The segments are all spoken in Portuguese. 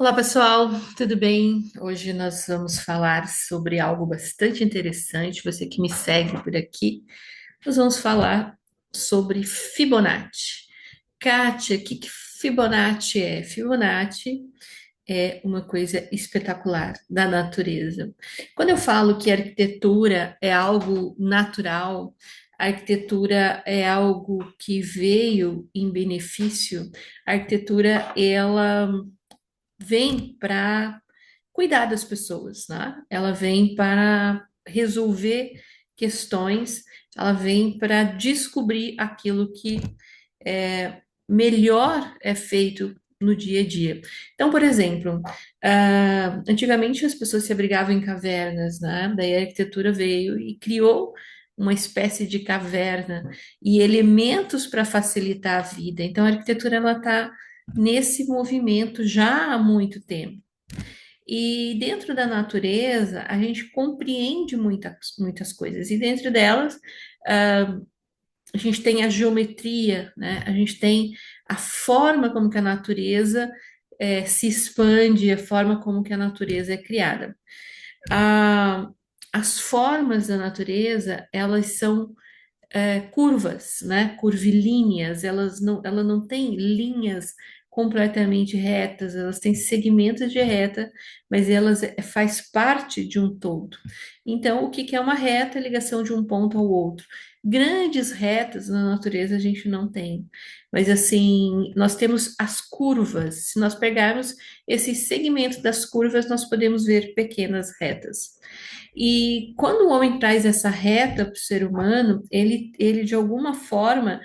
Olá pessoal, tudo bem? Hoje nós vamos falar sobre algo bastante interessante. Você que me segue por aqui, nós vamos falar sobre Fibonacci. Kátia, o que Fibonacci é? Fibonacci é uma coisa espetacular da natureza. Quando eu falo que a arquitetura é algo natural, a arquitetura é algo que veio em benefício, a arquitetura ela vem para cuidar das pessoas, né? Ela vem para resolver questões, ela vem para descobrir aquilo que melhor é feito no dia a dia. Então, por exemplo, antigamente as pessoas se abrigavam em cavernas, né? Daí a arquitetura veio e criou uma espécie de caverna e elementos para facilitar a vida. Então, a arquitetura ela está nesse movimento já há muito tempo. E dentro da natureza, a gente compreende muitas coisas, e dentro delas, a gente tem a geometria, né? A gente tem a forma como que a natureza se expande, a forma como que a natureza é criada. A- as formas da natureza, elas são curvas, né? Curvilíneas, ela não tem linhas completamente retas, elas têm segmentos de reta, mas elas faz parte de um todo. Então, o que que é uma reta? A ligação de um ponto ao outro. Grandes retas na natureza a gente não tem, mas assim, nós temos as curvas. Se nós pegarmos esses segmentos das curvas, nós podemos ver pequenas retas. E quando o homem traz essa reta para o ser humano, ele de alguma forma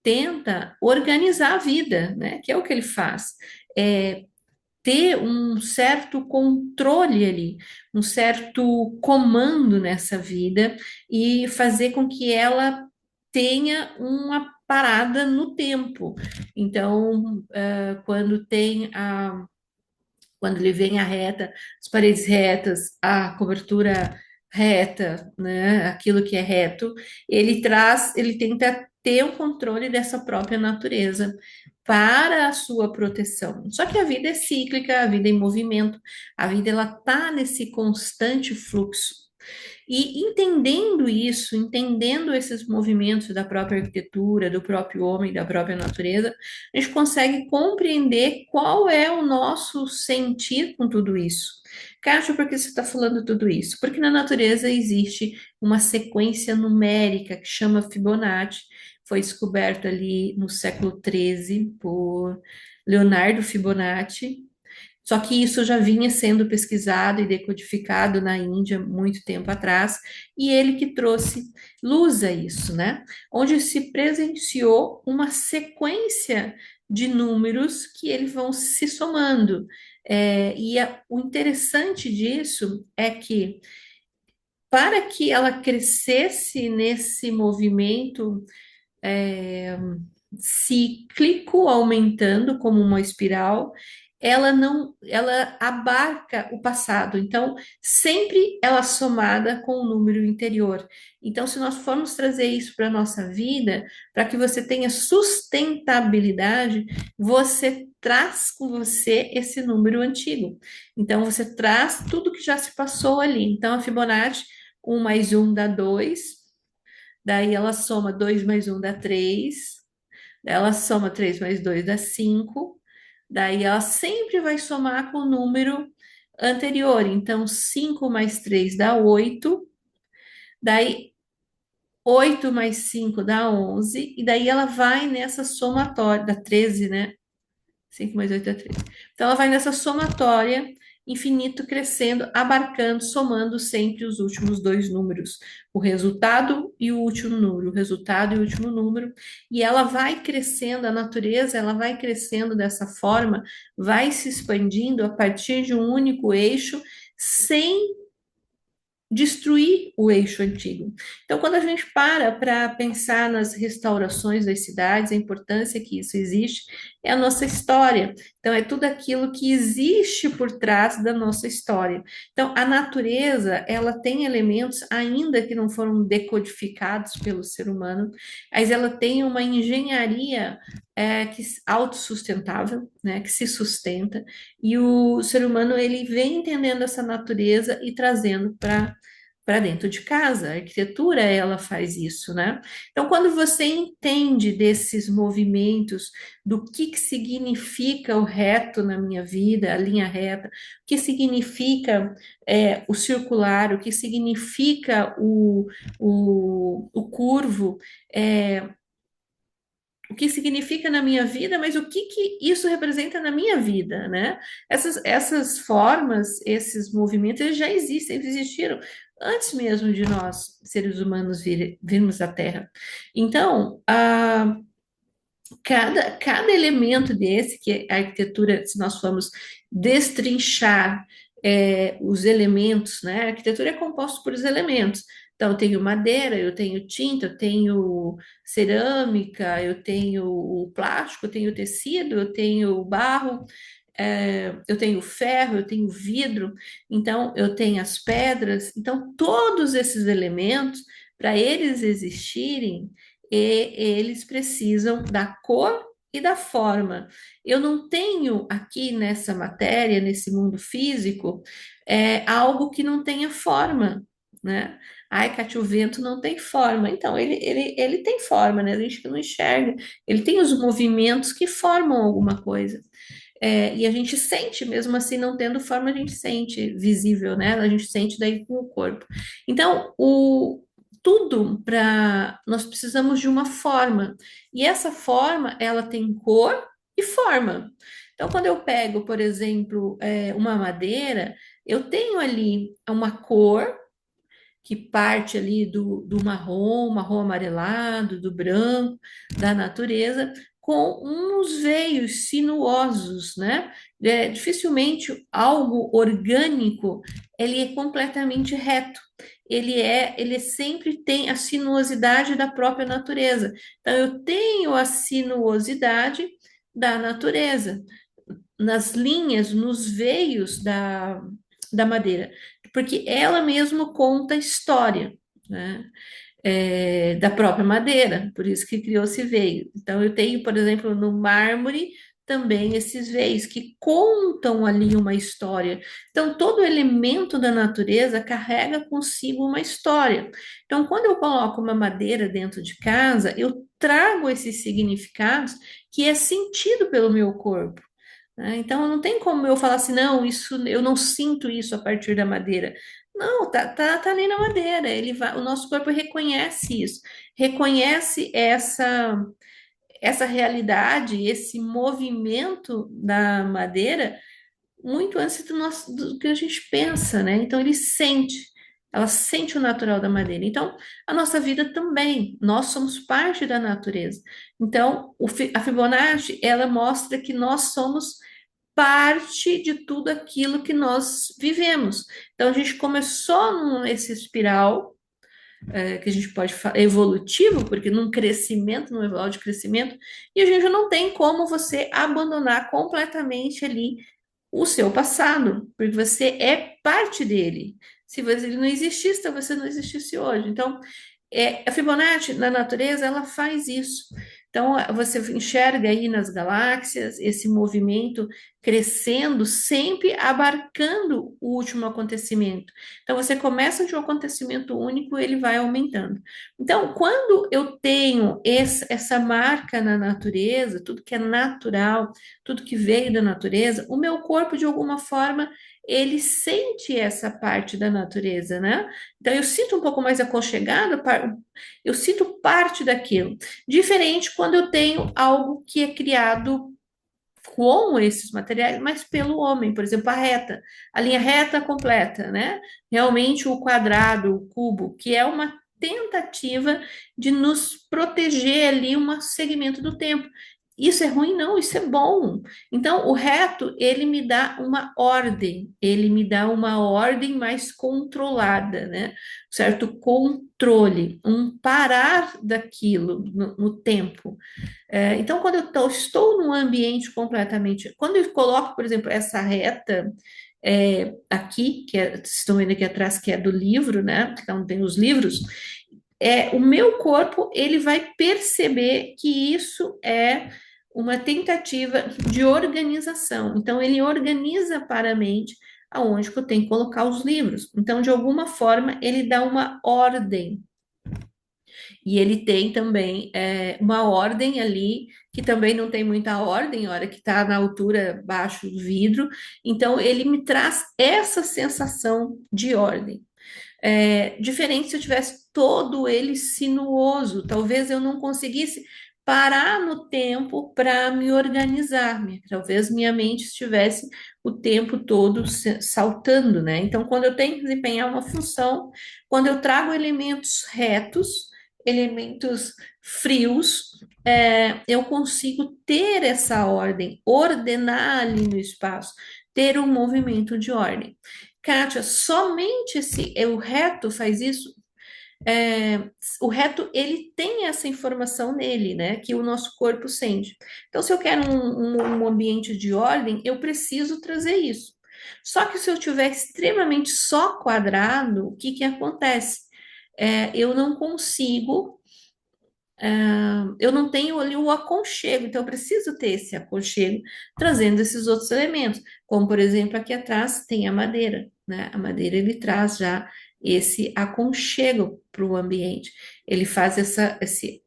tenta organizar a vida, né? Que é o que ele faz. É ter um certo controle ali, um certo comando nessa vida e fazer com que ela tenha uma parada no tempo. Então, quando ele vem a reta, as paredes retas, a cobertura reta, né, aquilo que é reto, ele tenta ter o controle dessa própria natureza para a sua proteção. Só que a vida é cíclica, a vida é em movimento, a vida ela tá nesse constante fluxo. E entendendo isso, entendendo esses movimentos da própria arquitetura, do próprio homem, da própria natureza, a gente consegue compreender qual é o nosso sentir com tudo isso. Kátia, por que você está falando tudo isso? Porque na natureza existe uma sequência numérica que chama Fibonacci, foi descoberto ali no século XIII por Leonardo Fibonacci, só que isso já vinha sendo pesquisado e decodificado na Índia muito tempo atrás, e ele que trouxe luz a isso, né? Onde se presenciou uma sequência de números que eles vão se somando. O interessante disso é que, para que ela crescesse nesse movimento cíclico, aumentando como uma espiral, ela não, ela abarca o passado. Então, sempre ela é somada com o número interior. Então, se nós formos trazer isso para a nossa vida, para que você tenha sustentabilidade, você traz com você esse número antigo. Então, você traz tudo que já se passou ali. Então, a Fibonacci, um mais um dá 2. Daí ela soma 2 mais um dá 3. Ela soma 3 mais 2 dá 5. Daí ela sempre vai somar com o número anterior. Então, 5 mais 3 dá 8. Daí, 8 mais 5 dá 11. E daí ela vai nessa somatória, dá 13, né? 5 mais 8 é 13. Então, ela vai nessa somatória, infinito crescendo, abarcando, somando sempre os últimos dois números, o resultado e o último número, o resultado e o último número, e ela vai crescendo, a natureza, ela vai crescendo dessa forma, vai se expandindo a partir de um único eixo, sem destruir o eixo antigo. Então, quando a gente para pensar nas restaurações das cidades, a importância que isso existe, é a nossa história. Então, é tudo aquilo que existe por trás da nossa história. Então, a natureza, ela tem elementos, ainda que não foram decodificados pelo ser humano, mas ela tem uma engenharia autossustentável, né, que se sustenta, e o ser humano, ele vem entendendo essa natureza e trazendo para dentro de casa. A arquitetura, ela faz isso, né? Então, quando você entende desses movimentos, do que significa o reto na minha vida, a linha reta, o que significa o circular, o que significa o curvo, é, o que significa na minha vida, mas o que isso representa na minha vida, né? Essas formas, esses movimentos, eles já existem, eles existiram antes mesmo de nós, seres humanos, virmos à Terra. Então, cada elemento desse, que a arquitetura, se nós formos destrinchar os elementos, né? A arquitetura é composta por os elementos. Então, eu tenho madeira, eu tenho tinta, eu tenho cerâmica, eu tenho o plástico, eu tenho tecido, eu tenho barro, eu tenho ferro, eu tenho vidro, então eu tenho as pedras. Então, todos esses elementos, para eles existirem, eles precisam da cor e da forma. Eu não tenho aqui nessa matéria, nesse mundo físico, algo que não tenha forma, né? Ai, Cátia, o vento não tem forma. Então, ele tem forma, né? A gente que não enxerga. Ele tem os movimentos que formam alguma coisa. E a gente sente, mesmo assim, não tendo forma, a gente sente visível, né? A gente sente daí com o corpo. Então, tudo para nós precisamos de uma forma, e essa forma ela tem cor e forma. Então, quando eu pego, por exemplo, uma madeira, eu tenho ali uma cor que parte ali do marrom amarelado, do branco, da natureza, com uns veios sinuosos, né? Dificilmente algo orgânico, ele é completamente reto. Ele sempre tem a sinuosidade da própria natureza. Então, eu tenho a sinuosidade da natureza nas linhas, nos veios da madeira, porque ela mesma conta a história, né? Da própria madeira, por isso que criou-se veio. Então, eu tenho, por exemplo, no mármore também esses veios que contam ali uma história. Então, todo elemento da natureza carrega consigo uma história. Então, quando eu coloco uma madeira dentro de casa, eu trago esses significados que é sentido pelo meu corpo, né? Então, não tem como eu falar assim, não, isso eu não sinto isso a partir da madeira. Não, tá ali na madeira. O nosso corpo reconhece isso, reconhece essa realidade, esse movimento da madeira muito antes do que a gente pensa, né? Então ela sente o natural da madeira. Então, a nossa vida também, nós somos parte da natureza. Então, a Fibonacci, ela mostra que nós somos parte de tudo aquilo que nós vivemos. Então, a gente começou nesse espiral, que a gente pode falar evolutivo, porque num crescimento, num evolução de crescimento, e a gente não tem como você abandonar completamente ali o seu passado, porque você é parte dele. Se ele não existisse, talvez você não existisse hoje. Então, a Fibonacci, na natureza, ela faz isso. Então, você enxerga aí nas galáxias esse movimento crescendo, sempre abarcando o último acontecimento. Então, você começa de um acontecimento único, ele vai aumentando. Então, quando eu tenho essa marca na natureza, tudo que é natural, tudo que veio da natureza, o meu corpo, de alguma forma, ele sente essa parte da natureza, né? Então, eu sinto um pouco mais aconchegado, eu sinto parte daquilo. Diferente quando eu tenho algo que é criado com esses materiais, mas pelo homem, por exemplo, a linha reta completa, né? Realmente o quadrado, o cubo, que é uma tentativa de nos proteger ali um segmento do tempo. isso é ruim? Não, isso é bom. Então, o reto, ele me dá uma ordem, ele me dá uma ordem mais controlada, né? Certo controle, um parar daquilo no tempo. Então, quando estou num ambiente completamente. Quando eu coloco, por exemplo, essa reta aqui, vocês estão vendo aqui atrás, que é do livro, né? Então, tem os livros. O meu corpo ele vai perceber que isso é uma tentativa de organização. Então, ele organiza para a mente aonde que eu tenho que colocar os livros. Então, de alguma forma, ele dá uma ordem. E ele tem também uma ordem ali, que também não tem muita ordem, a hora que está na altura abaixo do vidro. Então, ele me traz essa sensação de ordem. Diferente se eu tivesse todo ele sinuoso, talvez eu não conseguisse parar no tempo para me organizar, talvez minha mente estivesse o tempo todo saltando, né? Então, quando eu tenho que desempenhar uma função, quando eu trago elementos retos, elementos frios, eu consigo ter essa ordem, ordenar ali no espaço, ter um movimento de ordem. Kátia, somente o reto faz isso. É, o reto ele tem essa informação nele, né? Que o nosso corpo sente. Então, se eu quero um ambiente de ordem, eu preciso trazer isso. Só que se eu tiver extremamente só quadrado, o que que acontece? Eu não consigo eu não tenho ali o aconchego, então eu preciso ter esse aconchego trazendo esses outros elementos, como por exemplo aqui atrás tem a madeira, né? A madeira ele traz já esse aconchego para o ambiente, ele faz esse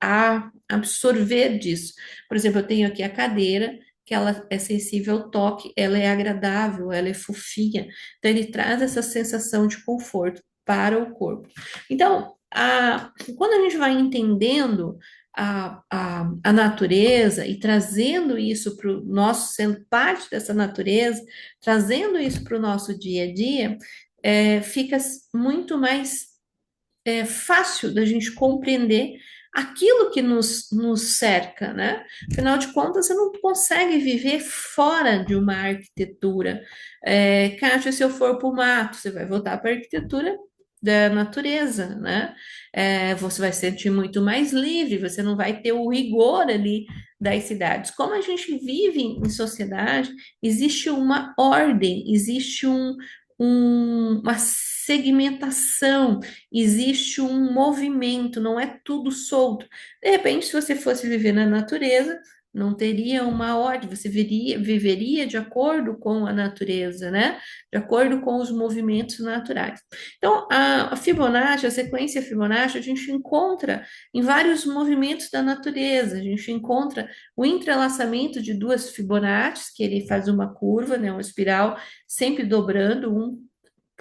absorver disso. Por exemplo, eu tenho aqui a cadeira, que ela é sensível ao toque, ela é agradável, ela é fofinha, então ele traz essa sensação de conforto para o corpo. Então, quando a gente vai entendendo a natureza e trazendo isso para o nosso, sendo parte dessa natureza, trazendo isso para o nosso dia a dia, fica muito mais fácil da gente compreender aquilo que nos cerca, né? Afinal de contas, você não consegue viver fora de uma arquitetura. Kátia, se eu for para o mato, você vai voltar para a arquitetura da natureza, né? Você vai se sentir muito mais livre, você não vai ter o rigor ali das cidades. Como a gente vive em sociedade, existe uma ordem, existe uma segmentação, existe um movimento, não é tudo solto. De repente, se você fosse viver na natureza, não teria uma ordem, você viveria de acordo com a natureza, né? De acordo com os movimentos naturais. Então, a Fibonacci, a sequência Fibonacci, a gente encontra em vários movimentos da natureza, a gente encontra o entrelaçamento de duas Fibonacci, que ele faz uma curva, né, uma espiral, sempre dobrando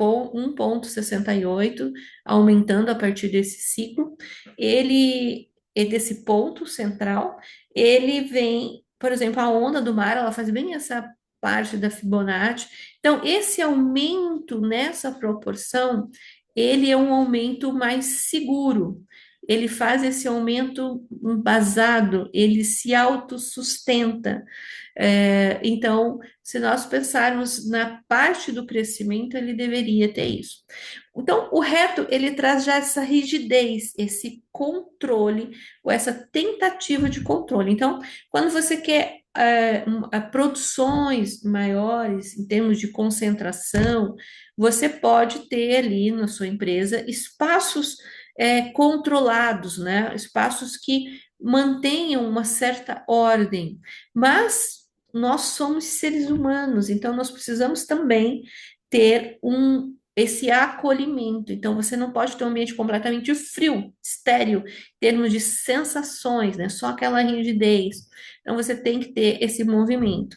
1,68, aumentando a partir desse ciclo. Ele é desse ponto central, ele vem, por exemplo, a onda do mar, ela faz bem essa parte da Fibonacci. Então, esse aumento nessa proporção, ele é um aumento mais seguro. Ele faz esse aumento embasado, ele se autossustenta. Então, se nós pensarmos na parte do crescimento, ele deveria ter isso. Então, o reto, ele traz já essa rigidez, esse controle, ou essa tentativa de controle. Então, quando você quer produções maiores, em termos de concentração, você pode ter ali na sua empresa espaços controlados, né? Espaços que mantenham uma certa ordem, mas nós somos seres humanos, então nós precisamos também ter esse acolhimento. Então, você não pode ter um ambiente completamente frio, estéril, em termos de sensações, né? Só aquela rigidez. Então, você tem que ter esse movimento.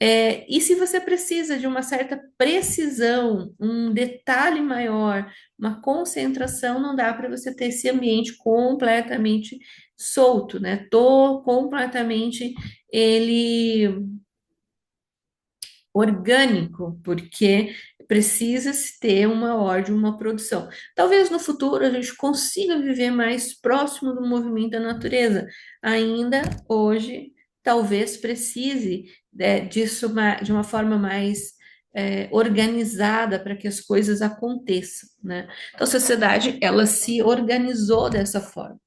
E se você precisa de uma certa precisão, um detalhe maior, uma concentração, não dá para você ter esse ambiente completamente solto, né? Tô completamente ele orgânico, porque precisa se ter uma ordem, uma produção. Talvez no futuro a gente consiga viver mais próximo do movimento da natureza. Ainda hoje talvez precise disso de uma forma mais organizada para que as coisas aconteçam, né? Então, a sociedade, ela se organizou dessa forma,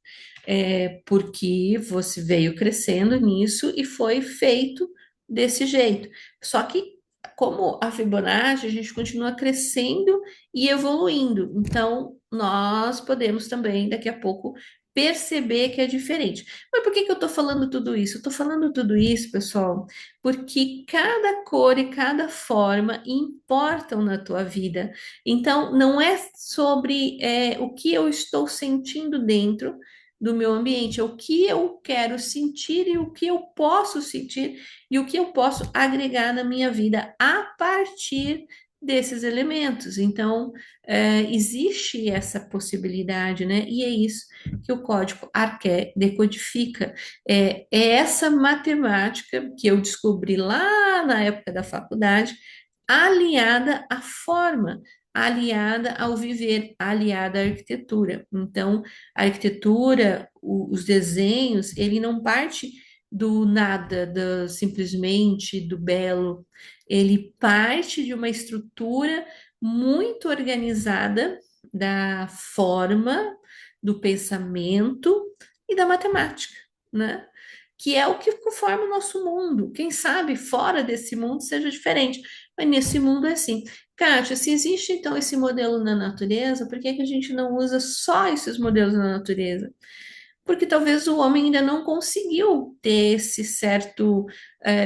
porque você veio crescendo nisso e foi feito desse jeito. Só que, como a Fibonacci, a gente continua crescendo e evoluindo. Então, nós podemos também, daqui a pouco, perceber que é diferente. Mas por que que eu estou falando tudo isso? Eu estou falando tudo isso, pessoal, porque cada cor e cada forma importam na tua vida. Então, não é sobre o que eu estou sentindo dentro do meu ambiente, é o que eu quero sentir e o que eu posso sentir e o que eu posso agregar na minha vida a partir desses elementos. Então, existe essa possibilidade, né? E é isso que o código Arqué decodifica. É essa matemática que eu descobri lá na época da faculdade, aliada à forma, aliada ao viver, aliada à arquitetura. Então, a arquitetura, os desenhos, ele não parte do nada, simplesmente do belo, ele parte de uma estrutura muito organizada da forma, do pensamento e da matemática, né? Que é o que conforma o nosso mundo. Quem sabe fora desse mundo seja diferente, mas nesse mundo é assim. Kátia, se existe então esse modelo na natureza, por que que a gente não usa só esses modelos na natureza? Porque talvez o homem ainda não conseguiu ter esse certo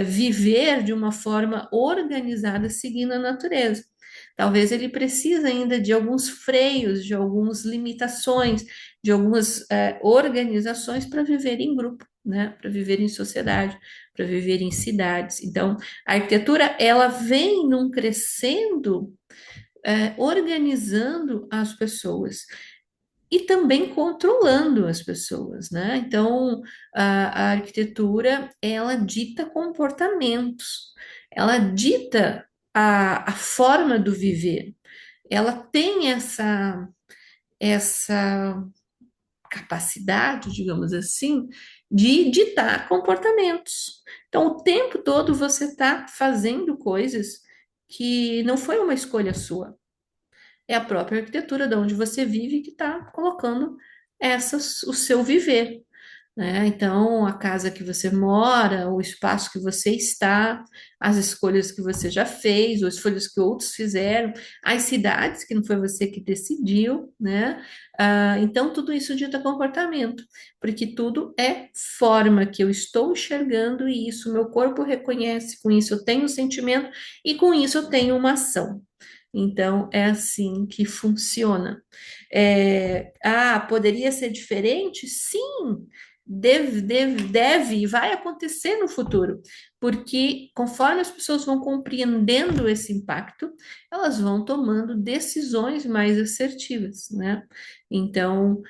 viver de uma forma organizada seguindo a natureza. Talvez ele precise ainda de alguns freios, de algumas limitações, de algumas organizações para viver em grupo, né? Para viver em sociedade, para viver em cidades. Então, a arquitetura ela vem num crescendo, organizando as pessoas e também controlando as pessoas, né? Então, a arquitetura, ela dita comportamentos, ela dita a forma do viver, ela tem essa capacidade, digamos assim, de ditar comportamentos. Então, o tempo todo você está fazendo coisas que não foi uma escolha sua, é a própria arquitetura de onde você vive que está colocando o seu viver, né? Então, a casa que você mora, o espaço que você está, as escolhas que você já fez, ou escolhas que outros fizeram, as cidades que não foi você que decidiu, né? Então, tudo isso dita comportamento, porque tudo é forma que eu estou enxergando e isso meu corpo reconhece, com isso eu tenho um sentimento e com isso eu tenho uma ação. Então, é assim que funciona. Poderia ser diferente? Sim, deve e vai acontecer no futuro, porque conforme as pessoas vão compreendendo esse impacto, elas vão tomando decisões mais assertivas, né? Então,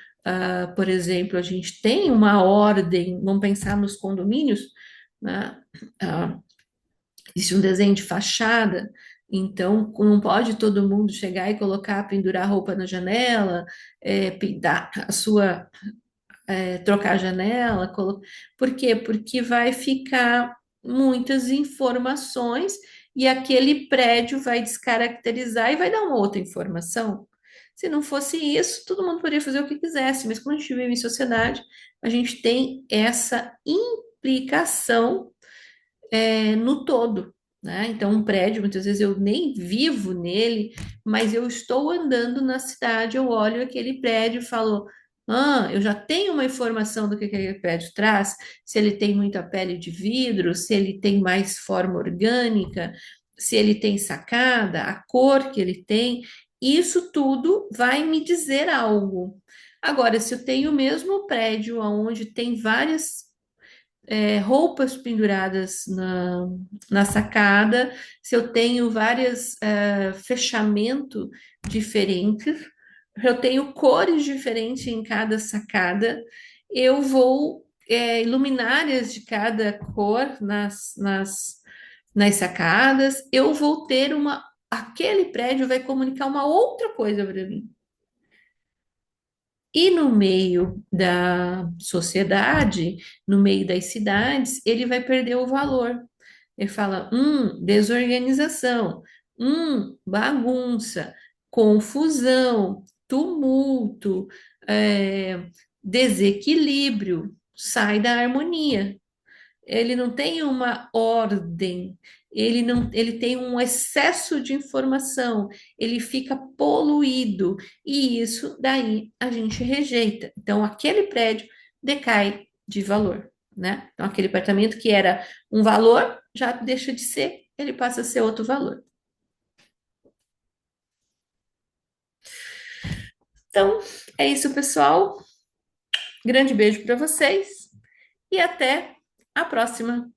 por exemplo, a gente tem uma ordem, vamos pensar nos condomínios, né? Ah, existe um desenho de fachada, então não pode todo mundo chegar e colocar, pendurar roupa na janela, pintar a sua trocar a janela. Por quê? Porque vai ficar muitas informações e aquele prédio vai descaracterizar e vai dar uma outra informação. Se não fosse isso, todo mundo poderia fazer o que quisesse, mas como a gente vive em sociedade, a gente tem essa implicação no todo, né? Então, um prédio, muitas vezes eu nem vivo nele, mas eu estou andando na cidade, eu olho aquele prédio e falo, eu já tenho uma informação do que aquele prédio traz, se ele tem muita pele de vidro, se ele tem mais forma orgânica, se ele tem sacada, a cor que ele tem, isso tudo vai me dizer algo. Agora, se eu tenho o mesmo prédio onde tem várias roupas penduradas na sacada, se eu tenho várias fechamento diferentes, eu tenho cores diferentes em cada sacada, eu vou luminárias de cada cor nas sacadas, eu vou ter aquele prédio vai comunicar uma outra coisa para mim. E no meio da sociedade, no meio das cidades, ele vai perder o valor. Ele fala, desorganização, bagunça, confusão, tumulto, desequilíbrio, sai da harmonia. Ele não tem uma ordem, ele tem um excesso de informação, ele fica poluído, e isso daí a gente rejeita. Então, aquele prédio decai de valor, né? Então, aquele apartamento que era um valor já deixa de ser, ele passa a ser outro valor. Então, é isso, pessoal. Grande beijo para vocês e até a próxima.